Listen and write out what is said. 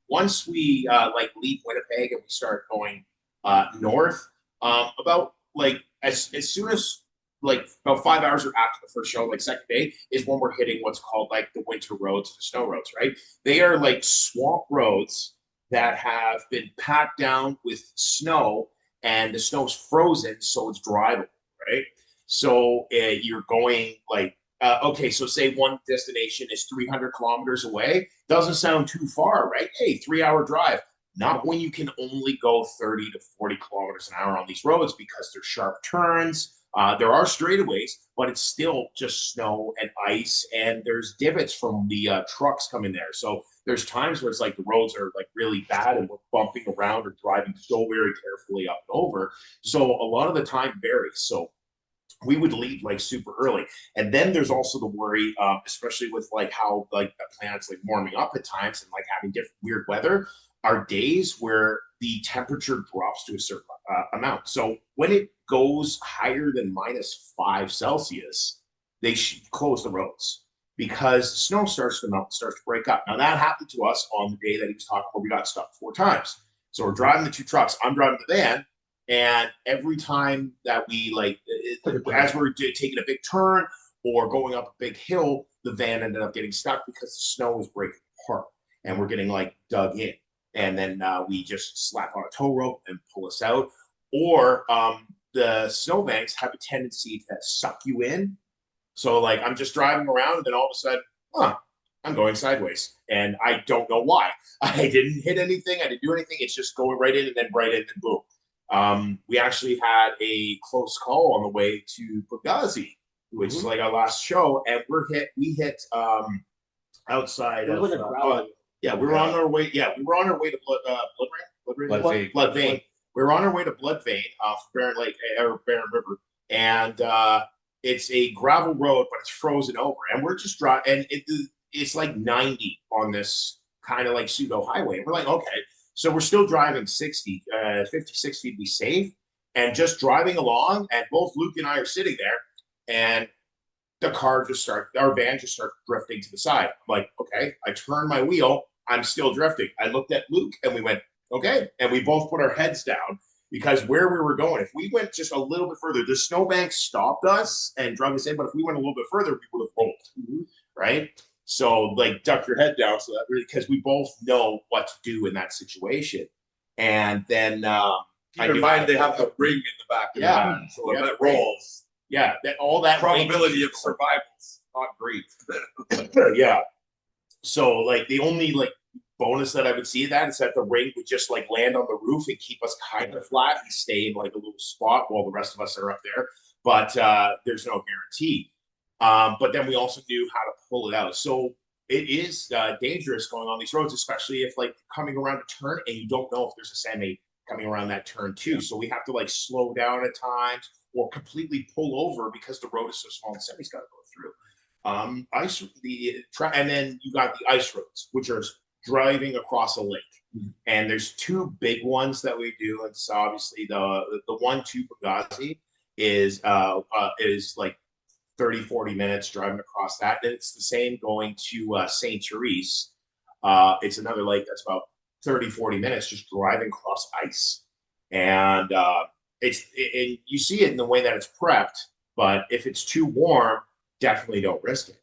once we like leave Winnipeg and we start going north, about like as soon as like about 5 hours after the first show, like second day, is when we're hitting what's called like the winter roads, the snow roads, right? They are like swamp roads that have been packed down with snow, and the snow's frozen, so it's drivable, right? So you're going like okay, so say one destination is 300 kilometers away. Doesn't sound too far, right? Hey, 3 hour drive. Not when you can only go 30 to 40 kilometers an hour on these roads because there's sharp turns. There are straightaways, but it's still just snow and ice, and there's divots from the trucks coming there. So there's times where it's like the roads are like really bad, and we're bumping around or driving so very carefully up and over. So a lot of the time varies. So we would leave like super early, and then there's also the worry, especially with like how like the planet's like warming up at times and like having different weird weather, are days where the temperature drops to a certain amount. So when it goes higher than -5 Celsius, they should close the roads because the snow starts to melt, starts to break up. Now that happened to us on the day that he was talking about. We got stuck 4 times. So we're driving the two trucks. I'm driving the van, and every time that we like, as we're taking a big turn or going up a big hill, the van ended up getting stuck because the snow was breaking apart and we're getting like dug in. And then we just slap on a tow rope and pull us out. Or the snowbanks have a tendency to suck you in. So like I'm just driving around, and then all of a sudden, I'm going sideways, and I don't know why. I didn't hit anything. I didn't do anything. It's just going right in and then right in and boom. We actually had a close call on the way to Benghazi, which is like our last show, and we hit outside of yeah, we were on our way. Yeah, we were on our way to Blood Vein. We were on our way to Blood Vein off Barren Lake or Barren River, and it's a gravel road, but it's frozen over, and we're just driving, and it's like 90 on this kind of like pseudo highway. And we're like, okay. So we're still driving 60, 50, 60 to be safe, and just driving along. And both Luke and I are sitting there, and our van just starts drifting to the side. I'm like, okay, I turn my wheel. I'm still drifting. I looked at Luke and we went, okay. And we both put our heads down because where we were going, if we went just a little bit further, the snowbank stopped us and drug us in. But if we went a little bit further, we would have rolled, right? So like duck your head down so that because we both know what to do in that situation. And then keep in mind they have the ring in the back of the van, so when it rolls, all that probability of survival is not great. Yeah. So like the only like bonus that I would see that is that the ring would just like land on the roof and keep us kind of flat and stay in like a little spot while the rest of us are up there. But there's no guarantee. But then we also knew how to pull it out. So it is dangerous going on these roads, especially if like coming around a turn and you don't know if there's a semi coming around that turn too. So we have to like slow down at times or completely pull over because the road is so small the semi's got to go through. And then you got the ice roads, which are driving across a lake. And there's two big ones that we do. And so obviously the one to Benghazi is like 30, 40 minutes driving across that. And it's the same going to St. Therese. It's another lake that's about 30, 40 minutes just driving across ice. And and you see it in the way that it's prepped, but if it's too warm, definitely don't risk it.